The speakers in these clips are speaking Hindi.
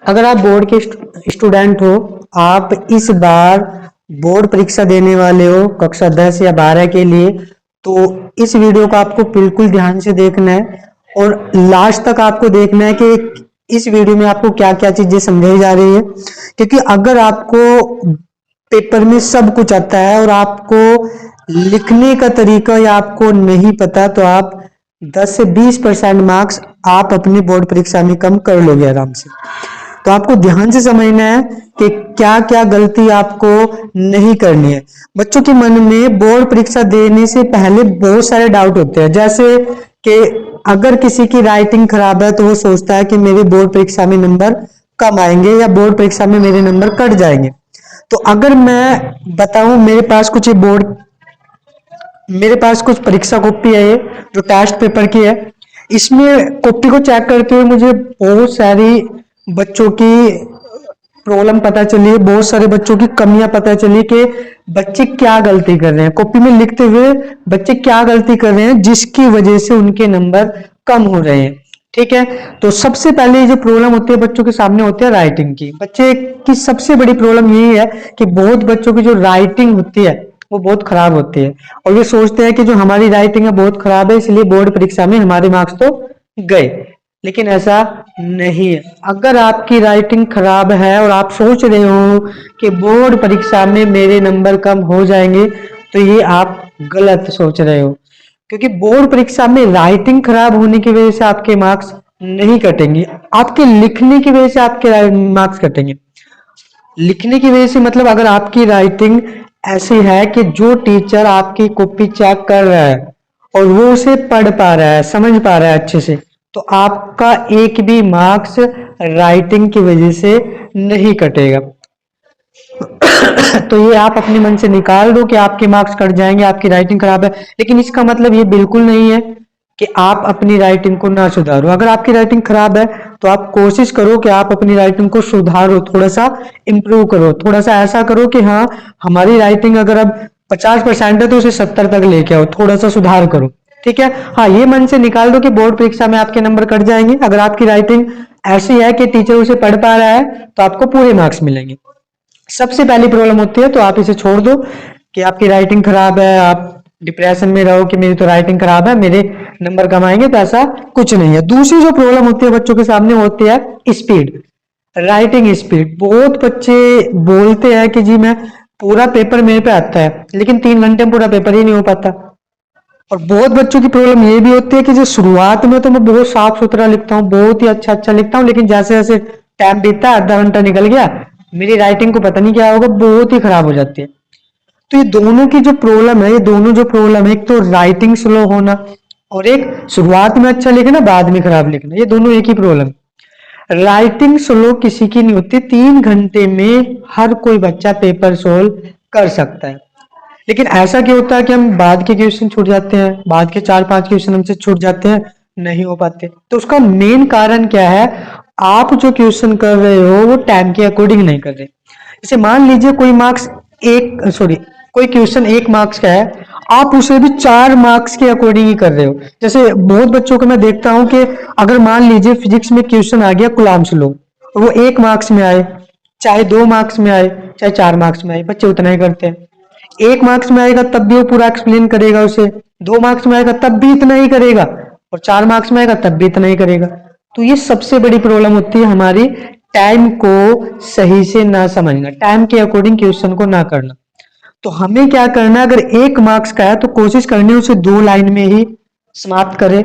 अगर आप बोर्ड के स्टूडेंट हो, आप इस बार बोर्ड परीक्षा देने वाले हो कक्षा 10 या 12 के लिए, तो इस वीडियो को आपको बिल्कुल ध्यान से देखना है और लास्ट तक आपको देखना है कि इस वीडियो में आपको क्या क्या चीजें समझाई जा रही है। क्योंकि अगर आपको पेपर में सब कुछ आता है और आपको लिखने का तरीका या आपको नहीं पता, तो आप 10 से 20% मार्क्स आप अपनी बोर्ड परीक्षा में कम कर लोगे आराम से। तो आपको ध्यान से समझना है कि क्या क्या गलती आपको नहीं करनी है। बच्चों के मन में बोर्ड परीक्षा देने से पहले बहुत सारे डाउट होते हैं, जैसे कि अगर किसी की राइटिंग खराब है तो वो सोचता है कि मेरे बोर्ड परीक्षा में नंबर कम आएंगे या बोर्ड परीक्षा में मेरे नंबर कट जाएंगे। तो अगर मैं बताऊं, मेरे पास कुछ परीक्षा कॉपी है, ये जो टेस्ट पेपर की है। इसमें कॉपी को चेक करते हुए मुझे बहुत सारी बच्चों की प्रॉब्लम पता चली है, बहुत सारे बच्चों की कमियां पता चली कि बच्चे क्या गलती कर रहे हैं कॉपी में लिखते हुए, बच्चे क्या गलती कर रहे हैं जिसकी वजह से उनके नंबर कम हो रहे हैं। ठीक है, तो सबसे पहले जो प्रॉब्लम होती है बच्चों के सामने होती है राइटिंग की। बच्चे की सबसे बड़ी प्रॉब्लम यही है कि बहुत बच्चों की जो राइटिंग होती है वो बहुत खराब होती है, और ये सोचते हैं कि जो हमारी राइटिंग है बहुत खराब है इसलिए बोर्ड परीक्षा में हमारे मार्क्स तो गए। लेकिन ऐसा नहीं है। अगर आपकी राइटिंग खराब है और आप सोच रहे हो कि बोर्ड परीक्षा में मेरे नंबर कम हो जाएंगे, तो ये आप गलत सोच रहे हो। क्योंकि बोर्ड परीक्षा में राइटिंग खराब होने की वजह से आपके मार्क्स नहीं कटेंगे, आपके लिखने की वजह से आपके मार्क्स कटेंगे। लिखने की वजह से मतलब अगर आपकी राइटिंग ऐसी है कि जो टीचर आपकी कॉपी चेक कर रहा है और वो उसे पढ़ पा रहा है, समझ पा रहा है अच्छे से, तो आपका एक भी मार्क्स राइटिंग की वजह से नहीं कटेगा। तो ये आप अपने मन से निकाल दो कि आपके मार्क्स कट जाएंगे, आपकी राइटिंग खराब है। लेकिन इसका मतलब ये बिल्कुल नहीं है कि आप अपनी राइटिंग को ना सुधारो। अगर आपकी राइटिंग खराब है तो आप कोशिश करो कि आप अपनी राइटिंग को सुधारो, थोड़ा सा इंप्रूव करो, थोड़ा सा ऐसा करो कि हाँ, हमारी राइटिंग अगर अब 50% है तो उसे 70 तक लेके आओ, थोड़ा सा सुधार करो। ठीक है, हाँ, ये मन से निकाल दो कि बोर्ड परीक्षा में आपके नंबर कट जाएंगे। अगर आपकी राइटिंग ऐसी है कि टीचर उसे पढ़ पा रहा है तो आपको पूरे मार्क्स मिलेंगे। सबसे पहली प्रॉब्लम होती है, तो आप इसे छोड़ दो कि आपकी राइटिंग खराब है, आप डिप्रेशन में रहो कि मेरी तो राइटिंग खराब है, मेरे नंबर कम आएंगे, तो ऐसा कुछ नहीं है। दूसरी जो प्रॉब्लम होती है बच्चों के सामने होती है स्पीड, राइटिंग स्पीड। बहुत बच्चे बोलते हैं कि जी मैं पूरा पेपर मेरे पे आता है, लेकिन 3 घंटे में पूरा पेपर ही नहीं हो पाता। और बहुत बच्चों की प्रॉब्लम ये भी होती है कि जो शुरुआत में तो मैं बहुत साफ सुथरा लिखता हूँ, बहुत ही अच्छा अच्छा लिखता हूँ, लेकिन जैसे जैसे टाइम बीतता है, आधा घंटा निकल गया, मेरी राइटिंग को पता नहीं क्या होगा, बहुत ही खराब हो जाती है। तो ये दोनों की जो प्रॉब्लम है, ये दोनों जो प्रॉब्लम है, एक तो राइटिंग स्लो होना और एक शुरुआत में अच्छा लिखना बाद में खराब लिखना, ये दोनों एक ही प्रॉब्लम। राइटिंग स्लो किसी की नहीं होती, 3 घंटे में हर कोई बच्चा पेपर सोल्व कर सकता है। लेकिन ऐसा क्यों होता है कि हम बाद के क्वेश्चन छूट जाते हैं, बाद के 4-5 क्वेश्चन हमसे छूट जाते हैं, नहीं हो पाते। तो उसका मेन कारण क्या है? आप जो क्वेश्चन कर रहे हो वो टाइम के अकॉर्डिंग नहीं कर रहे। जैसे मान लीजिए कोई क्वेश्चन 1 मार्क्स का है, आप उसे भी 4 मार्क्स के अकॉर्डिंग ही कर रहे हो। जैसे बहुत बच्चों को मैं देखता हूं कि अगर मान लीजिए फिजिक्स में क्वेश्चन आ गया कुलाम्स लॉ, और वो 1 मार्क्स में आए, चाहे 2 मार्क्स में आए, चाहे 4 मार्क्स में आए, बच्चे उतना ही करते हैं। 1 मार्क्स में आएगा तब भी वो पूरा एक्सप्लेन करेगा उसे, 2 मार्क्स में आएगा तब भी इतना ही करेगा, और 4 मार्क्स में आएगा तब भी इतना ही करेगा। तो ये सबसे बड़ी प्रॉब्लम होती है हमारी, टाइम को सही से ना समझना, टाइम के अकॉर्डिंग क्वेश्चन को ना करना। तो हमें क्या करना है, अगर 1 मार्क्स का है तो कोशिश करनी है उसे 2 लाइन में ही समाप्त करे,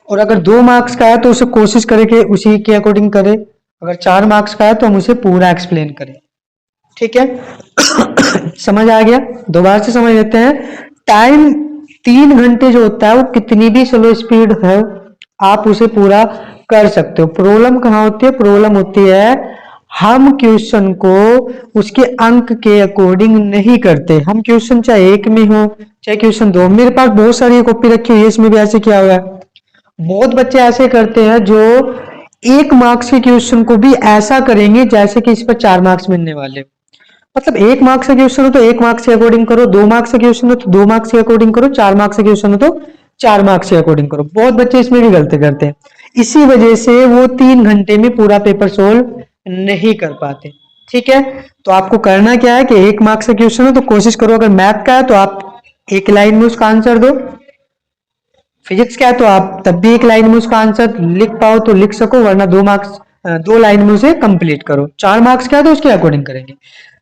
और अगर 2 मार्क्स का है तो उसे कोशिश करे कि उसी के अकॉर्डिंग करे, अगर 4 मार्क्स का है तो हम उसे पूरा एक्सप्लेन करें। ठीक है, समझ आ गया? दोबारा से समझ लेते हैं। टाइम 3 घंटे जो होता है वो कितनी भी स्लो स्पीड है आप उसे पूरा कर सकते हो। प्रॉब्लम कहाँ होती है? प्रॉब्लम होती है हम क्वेश्चन को उसके अंक के अकॉर्डिंग नहीं करते। हम क्वेश्चन चाहे 1 में हो चाहे क्वेश्चन 2, मेरे पास बहुत सारी कॉपी रखी हुई है, इसमें भी ऐसे किया हुआ है। बहुत बच्चे ऐसे करते हैं जो 1 मार्क्स के क्वेश्चन को भी ऐसा करेंगे जैसे कि इस पर 4 मार्क्स मिलने वाले। मतलब 1 मार्क्स का क्वेश्चन हो तो 1 मार्क्स के अकॉर्डिंग करो, 2 मार्क्स का क्वेश्चन हो तो 2 मार्क्स के अकॉर्डिंग करो, 4 मार्क्स का क्वेश्चन हो तो 4 मार्क्स के अकॉर्डिंग करो। बहुत बच्चे इसमें भी गलती करते हैं। इसी वजह से वो 3 घंटे में पूरा पेपर सोल्व नहीं कर पाते। ठीक है, तो आपको करना क्या है कि 1 मार्क्स का क्वेश्चन है तो कोशिश करो, अगर मैथ का है तो आप 1 लाइन में उसका आंसर दो, फिजिक्स का है तो आप तब भी 1 लाइन में उसका आंसर लिख पाओ तो लिख सको, वरना 2 मार्क्स 2 लाइन में उसे कंप्लीट करो। 4 मार्क्स का है तो उसके अकॉर्डिंग करेंगे।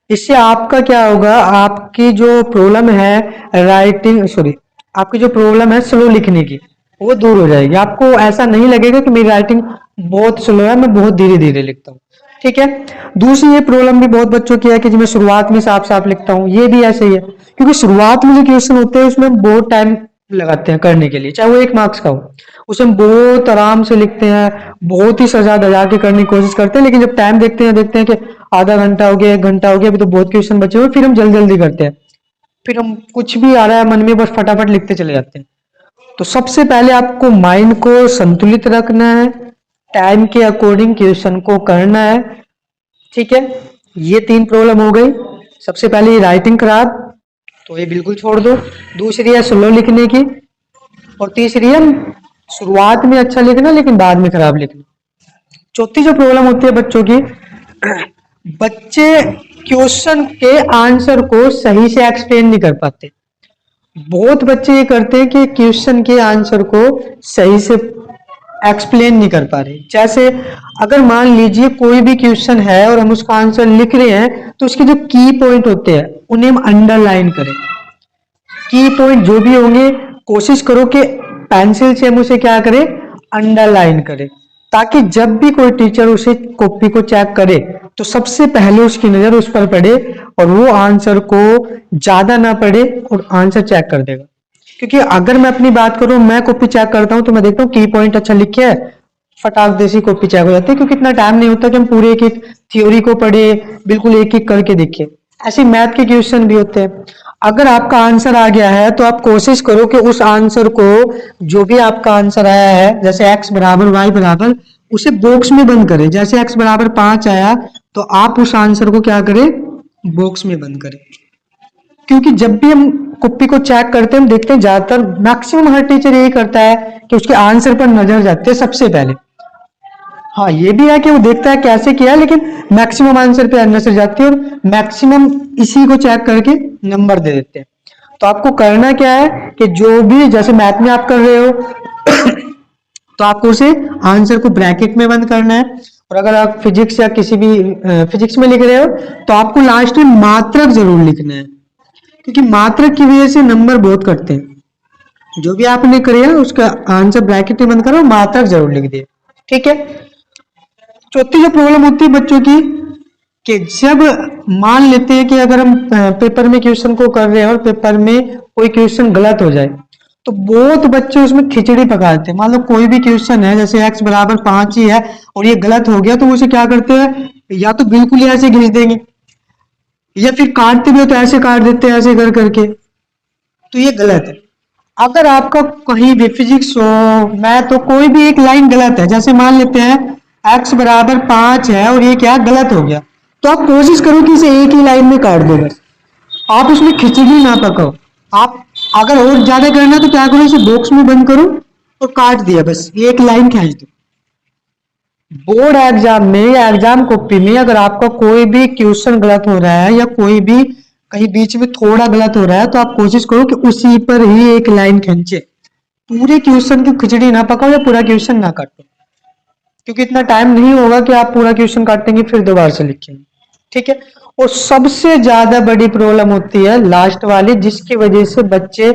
इससे आपका क्या होगा, आपकी जो प्रॉब्लम है राइटिंग, सॉरी, आपकी जो प्रॉब्लम है स्लो लिखने की, वो दूर हो जाएगी। आपको ऐसा नहीं लगेगा कि मेरी राइटिंग बहुत स्लो है, मैं बहुत धीरे धीरे लिखता हूँ। ठीक है, दूसरी ये प्रॉब्लम भी बहुत बच्चों की है कि मैं शुरुआत में साफ साफ लिखता हूँ, ये भी ऐसे ही है, क्योंकि शुरुआत में जो क्वेश्चन होते हैं उसमें बहुत टाइम लगाते हैं करने के लिए, चाहे वो 1 मार्क्स का हो, उसमें बहुत आराम से लिखते हैं, बहुत ही सजा धजा के करने की कोशिश करते हैं, लेकिन जब टाइम देखते हैं कि आधा घंटा हो गया, 1 घंटा हो गया, अभी तो बहुत क्वेश्चन बचे हुए, फिर हम जल्दी जल्दी करते हैं, फिर हम कुछ भी आ रहा है मन में बस फटाफट लिखते चले जाते हैं। तो सबसे पहले आपको माइंड को संतुलित रखना है, टाइम के अकॉर्डिंग क्वेश्चन को करना है। ठीक है, ये 3 प्रॉब्लम हो गई। सबसे पहले ये राइटिंग खराब, तो ये बिल्कुल छोड़ दो। दूसरी है स्लो लिखने की, और तीसरी है शुरुआत में अच्छा लिखना लेकिन बाद में खराब लिखना। चौथी जो प्रॉब्लम होती है बच्चों की, बच्चे क्वेश्चन के आंसर को सही से एक्सप्लेन नहीं कर पाते। बहुत बच्चे ये करते हैं कि क्वेश्चन के आंसर को सही से एक्सप्लेन नहीं कर पा रहे। जैसे अगर मान लीजिए कोई भी क्वेश्चन है और हम उसका आंसर लिख रहे हैं, तो उसके जो की पॉइंट होते हैं उन्हें हम अंडरलाइन करें। की पॉइंट जो भी होंगे कोशिश करो कि पेंसिल से हम उसे क्या करें, अंडरलाइन करें, ताकि जब भी कोई टीचर उसे कॉपी को चेक करे तो सबसे पहले उसकी नजर उस पर पड़े और वो आंसर को ज्यादा ना पढ़े और आंसर चेक कर देगा। क्योंकि अगर मैं अपनी बात करूं, मैं कॉपी चेक करता हूं तो मैं देखता हूँ की पॉइंट अच्छा लिखे है, फटाक देसी कॉपी चेक हो जाती है, क्योंकि इतना टाइम नहीं होता कि हम पूरे एक एक थ्योरी को पढ़े, बिल्कुल एक एक करके देखें। ऐसे मैथ के क्वेश्चन भी होते हैं। अगर आपका आंसर आ गया है तो आप कोशिश करो कि उस आंसर को, जो भी आपका आंसर आया है, जैसे x बराबर y बराबर, उसे बॉक्स में बंद करें। जैसे x बराबर 5 आया तो आप उस आंसर को क्या करें, बॉक्स में बंद करें। क्योंकि जब भी हम कॉपी को चेक करते हैं हम देखते हैं ज्यादातर मैक्सिमम हर टीचर यही करता है कि उसके आंसर पर नजर जाती है सबसे पहले। हाँ, ये भी है कि वो देखता है कैसे किया है, लेकिन मैक्सिमम आंसर पे नजर जाती है और मैक्सिमम इसी को चेक करके नंबर दे देते हैं। तो आपको करना क्या है कि जो भी, जैसे मैथ में आप कर रहे हो तो आपको उसे आंसर को ब्रैकेट में बंद करना है। और अगर आप फिजिक्स या किसी भी फिजिक्स में लिख रहे हो तो आपको लास्ट में मात्रक जरूर लिखना है, क्योंकि मात्रक की वजह से नंबर बहुत कटते हैं। जो भी आपने किया उसका आंसर ब्रैकेट में बंद करो, मात्रक जरूर लिख दिए। ठीक है, चौथी जो प्रॉब्लम होती है बच्चों की, कि जब मान लेते हैं कि अगर हम पेपर में क्वेश्चन को कर रहे हैं और पेपर में कोई क्वेश्चन गलत हो जाए, तो बहुत बच्चे उसमें खिचड़ी पका देते हैं। मान लो कोई भी क्वेश्चन है, जैसे x बराबर 5 ही है और ये गलत हो गया, तो उसे क्या करते हैं, या तो बिल्कुल ही ऐसे खींच देंगे, या फिर काटते भी हो तो ऐसे काट देते हैं ऐसे कर करके, तो ये गलत है। अगर आपका कहीं भी फिजिक्स हो, मैथ हो, कोई भी एक लाइन गलत है, जैसे मान लेते हैं x बराबर 5 है और ये क्या गलत हो गया, तो आप कोशिश करो कि इसे एक ही लाइन में काट दो बस। आप उसमें खिचड़ी ना पकाओ। आप अगर और ज्यादा करना है तो क्या करो, इसे बॉक्स में बंद करो और काट दिया, बस एक लाइन खींच दो। बोर्ड एग्जाम में या एग्जाम कॉपी में अगर आपका कोई भी क्वेश्चन गलत हो रहा है या कोई भी कहीं बीच में थोड़ा गलत हो रहा है, तो आप कोशिश करो कि उसी पर ही एक लाइन खींचे। पूरे क्वेश्चन की खिचड़ी ना पकाओ या पूरा क्वेश्चन ना काटो, क्योंकि इतना टाइम नहीं होगा कि आप पूरा क्वेश्चन काटेंगे फिर दोबारा से लिखेंगे। ठीक है, और सबसे ज्यादा बड़ी प्रॉब्लम होती है लास्ट वाली, जिसकी वजह से बच्चे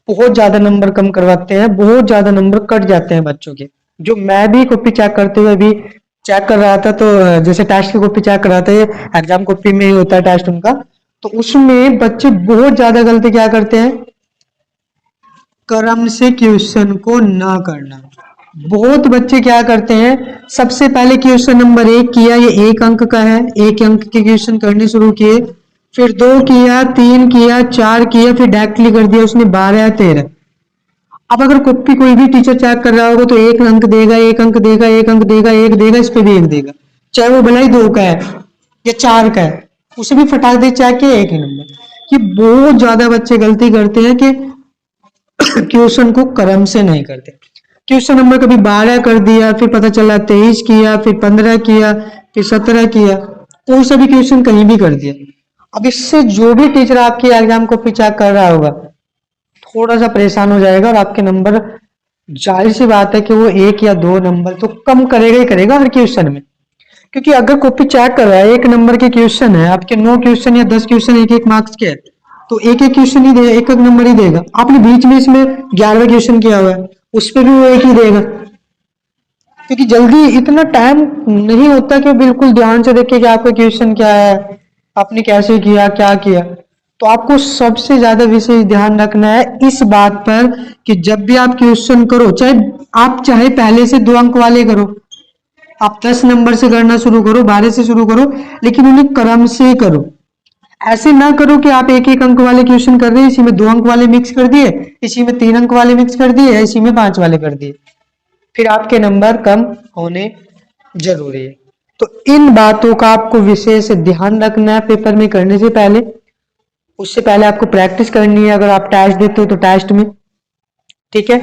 बहुत ज्यादा नंबर कम करवाते हैं, बहुत ज्यादा नंबर कट जाते हैं बच्चों के। जो मैं भी कॉपी चेक करते हुए भी चेक कर रहा था, तो जैसे टेस्ट की कॉपी चेक कर रहा था, एग्जाम कॉपी में ही होता है टेस्ट उनका, तो उसमें बच्चे बहुत ज्यादा गलती क्या करते हैं, क्रम से क्वेश्चन को ना करना। बहुत बच्चे क्या करते हैं, सबसे पहले क्वेश्चन नंबर 1 किया, ये 1 अंक का है, 1 अंक के क्वेश्चन करने शुरू किए, फिर 2 किया, 3 किया, 4 किया, फिर डायरेक्टली कर दिया उसने 12 या 13। अब अगर कॉपी कोई भी टीचर चेक कर रहा होगा तो 1 अंक देगा, 1 अंक देगा, 1 अंक देगा, एक देगा, इस पे भी एक देगा, चाहे वो भला ही 2 का है या 4 का है, उसे भी फटाक दे चेक किया, एक ही नंबर। ये बहुत ज्यादा बच्चे गलती करते हैं कि क्वेश्चन को क्रम से नहीं करते। क्वेश्चन नंबर कभी 12 कर दिया, फिर पता चला 23 किया, फिर 15 किया, फिर 17 किया, कोई सा भी क्वेश्चन कहीं भी कर दिया। अब इससे जो भी टीचर आपकी एग्जाम को चेक कर रहा होगा थोड़ा सा परेशान हो जाएगा, और आपके नंबर जाहिर सी बात है कि वो 1 या 2 नंबर तो कम करेगा ही करेगा हर क्वेश्चन में। क्योंकि अगर कॉपी चेक कर रहा है, 1 नंबर के क्वेश्चन है, आपके 9 क्वेश्चन या 10 क्वेश्चन 1-1 मार्क्स के है, तो 1-1 क्वेश्चन ही देगा, 1-1 नंबर ही देगा। आपने बीच में इसमें 11वां क्वेश्चन किया हुआ है, उस पर भी वो 1 ही देगा। क्योंकि जल्दी इतना टाइम नहीं होता कि बिल्कुल ध्यान से देखे कि आपका क्वेश्चन क्या है, आपने कैसे किया, क्या किया। तो आपको सबसे ज्यादा विशेष ध्यान रखना है इस बात पर कि जब भी आप क्वेश्चन करो, चाहे पहले से 2 अंक वाले करो, आप 10 नंबर से करना शुरू करो, 12 से शुरू करो, लेकिन उन्हें क्रम से करो। ऐसे ना करो कि आप 1-1 अंक वाले क्वेश्चन कर रहे हैं, इसी में 2 अंक वाले मिक्स कर दिए, इसी में 3 अंक वाले मिक्स कर दिए, इसी में 5 वाले कर दिए, फिर आपके नंबर कम होने जरूरी है। तो इन बातों का आपको विशेष ध्यान रखना है पेपर में करने से पहले। उससे पहले आपको प्रैक्टिस करनी है अगर आप टेस्ट देते हो तो टेस्ट में, ठीक है।